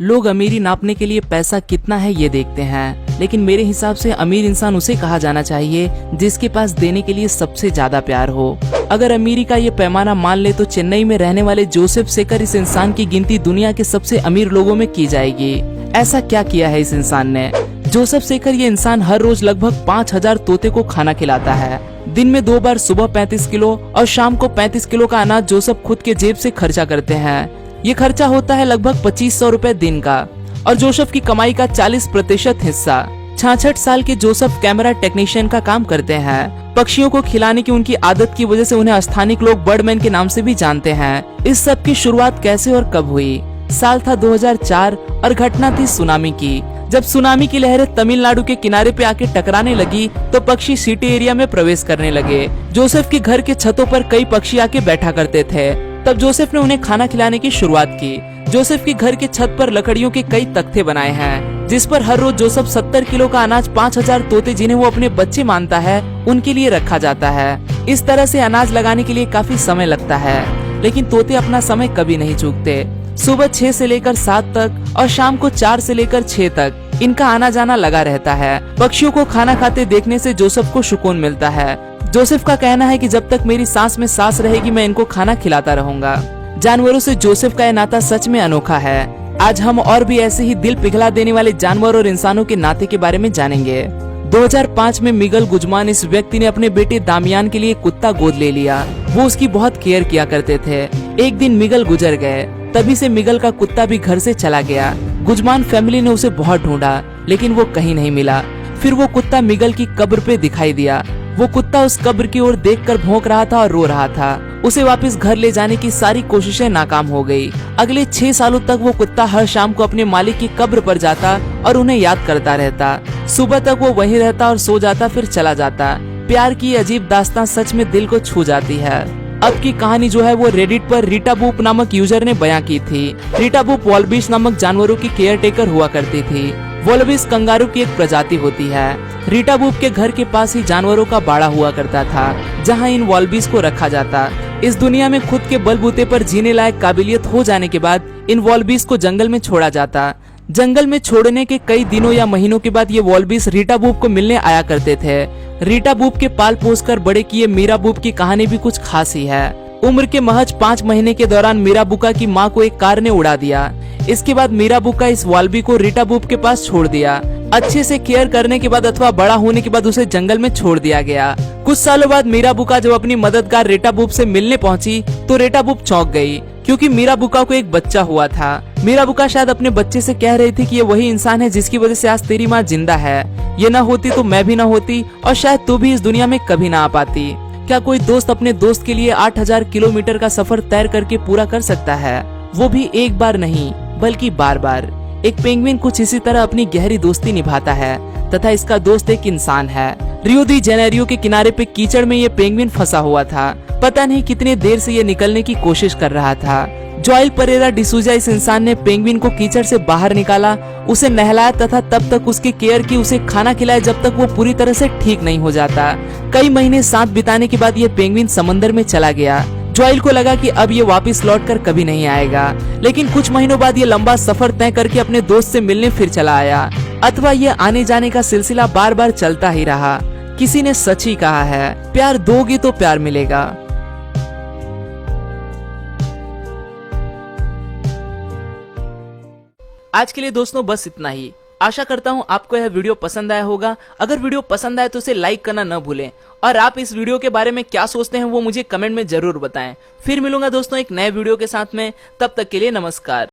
लोग अमीरी नापने के लिए पैसा कितना है ये देखते हैं, लेकिन मेरे हिसाब से अमीर इंसान उसे कहा जाना चाहिए जिसके पास देने के लिए सबसे ज्यादा प्यार हो। अगर अमीरी का ये पैमाना मान ले तो चेन्नई में रहने वाले जोसेफ सेकर इस इंसान की गिनती दुनिया के सबसे अमीर लोगों में की जाएगी। ऐसा क्या किया है इस इंसान ने? जोसेफ सेकर ये इंसान हर रोज लगभग 5000 तोते को खाना खिलाता है। दिन में 2 बार सुबह 35 किलो और शाम को 35 किलो का अनाज जोसेफ खुद के जेब से खर्चा करते हैं। ये खर्चा होता है लगभग 2500 रुपए दिन का और जोसेफ की कमाई का 40% हिस्सा। 66 साल के जोसेफ कैमरा टेक्नीशियन का काम करते हैं। पक्षियों को खिलाने की उनकी आदत की वजह से उन्हें स्थानीय लोग बर्डमैन के नाम से भी जानते हैं। इस सब की शुरुआत कैसे और कब हुई? साल था 2004 और घटना थी सुनामी की। जब सुनामी की लहरें तमिलनाडु के किनारे पे आके टकराने लगी तो पक्षी सिटी एरिया में प्रवेश करने लगे। जोसेफ के घर के छतों पर कई पक्षी आके बैठा करते थे। तब जोसेफ ने उन्हें खाना खिलाने की शुरुआत की। जोसेफ के घर के छत पर लकड़ियों के कई तख्ते बनाए हैं, जिस पर हर रोज जोसेफ 70 किलो का अनाज 5000 तोते जिन्हें वो अपने बच्चे मानता है उनके लिए रखा जाता है। इस तरह से अनाज लगाने के लिए काफी समय लगता है, लेकिन तोते अपना समय कभी नहीं चूकते। सुबह 6 से लेकर 7 तक और शाम को 4 से लेकर 6 तक इनका आना जाना लगा रहता है। पक्षियों को खाना खाते देखने से जोसेफ को सुकून मिलता है। जोसेफ का कहना है कि जब तक मेरी सांस में सांस रहेगी मैं इनको खाना खिलाता रहूंगा। जानवरों से जोसेफ का यह नाता सच में अनोखा है। आज हम और भी ऐसे ही दिल पिघला देने वाले जानवर और इंसानों के नाते के बारे में जानेंगे। 2005 में मिगल गुजमान इस व्यक्ति ने अपने बेटे दामियान के लिए कुत्ता गोद ले लिया। वो उसकी बहुत केयर किया करते थे। एक दिन मिगल गुजर गए, तभी से मिगल का कुत्ता भी घर से चला गया। गुजमान फैमिली ने उसे बहुत ढूंढा, लेकिन वो कहीं नहीं मिला। फिर वो कुत्ता मिगल की कब्र पे दिखाई दिया। वो कुत्ता उस कब्र की ओर देखकर भौंक रहा था और रो रहा था। उसे वापस घर ले जाने की सारी कोशिशें नाकाम हो गई। अगले 6 सालों तक वो कुत्ता हर शाम को अपने मालिक की कब्र पर जाता और उन्हें याद करता रहता। सुबह तक वो वहीं रहता और सो जाता, फिर चला जाता। प्यार की अजीब दास्तां सच में दिल को छू जाती है। अब की कहानी जो है वो रेडिट पर रीटा बूप नामक यूजर ने बयां की थी। रीटा बूप वॉलबिस नामक जानवरों की केयर टेकर हुआ करती थी। वॉलबिस कंगारू की एक प्रजाति होती है। रीटा बूप के घर के पास ही जानवरों का बाड़ा हुआ करता था, जहां इन वॉलबिस को रखा जाता। इस दुनिया में खुद के बलबूते पर जीने लायक काबिलियत हो जाने के बाद इन वॉलबिस को जंगल में छोड़ा जाता। जंगल में छोड़ने के कई दिनों या महीनों के बाद ये वॉलबिस रीटा बूप को मिलने आया करते थे। रीटा बूप के पाल पोस कर बड़े किए मीरा बूप की कहानी भी कुछ खास ही है। उम्र के महज 5 महीने के दौरान मीरा बुका की माँ को एक कार ने उड़ा दिया। इसके बाद मीरा बुका इस वॉलबी को रीटा बूप के पास छोड़ दिया। अच्छे से केयर करने के बाद अथवा बड़ा होने के बाद उसे जंगल में छोड़ दिया गया। कुछ सालों बाद मीरा बुका जब अपनी मददगार रीटा बूप से मिलने पहुंची तो रीटा बूप चौंक गई, क्योंकि मीरा बुका को एक बच्चा हुआ था। मीरा बुका शायद अपने बच्चे से कह रही थी कि ये वही इंसान है जिसकी वजह से आज तेरी माँ जिंदा है। ये न होती तो मैं भी न होती और शायद तू भी इस दुनिया में कभी ना आ पाती। क्या कोई दोस्त अपने दोस्त के लिए 8000 किलोमीटर का सफर तैर करके पूरा कर सकता है? वो भी एक बार नहीं बल्कि बार बार। एक पेंगुइन कुछ इसी तरह अपनी गहरी दोस्ती निभाता है तथा इसका दोस्त एक इंसान है। रियो दी जेनेरियो के किनारे पे कीचड़ में ये पेंगुइन फंसा हुआ था। पता नहीं कितने देर से ये निकलने की कोशिश कर रहा था। जोएल परेरा डिसूजा इस इंसान ने पेंगुइन को कीचड़ से बाहर निकाला, उसे नहलाया तथा तब तक उसकी केयर की, उसे खाना खिलाया जब तक वो पूरी तरह से ठीक नहीं हो जाता। कई महीने साथ बिताने के बाद ये पेंगुइन समंदर में चला गया। जोएल को लगा कि अब ये वापस लौटकर कभी नहीं आएगा, लेकिन कुछ महीनों बाद ये लंबा सफर तय करके अपने दोस्त से मिलने फिर चला आया। अथवा ये आने जाने का सिलसिला बार बार चलता ही रहा। किसी ने सच ही कहा है, प्यार दोगे तो प्यार मिलेगा। आज के लिए दोस्तों बस इतना ही। आशा करता हूँ आपको यह वीडियो पसंद आया होगा। अगर वीडियो पसंद आए तो इसे लाइक करना न भूलें और आप इस वीडियो के बारे में क्या सोचते हैं वो मुझे कमेंट में जरूर बताएं। फिर मिलूंगा दोस्तों एक नए वीडियो के साथ में, तब तक के लिए नमस्कार।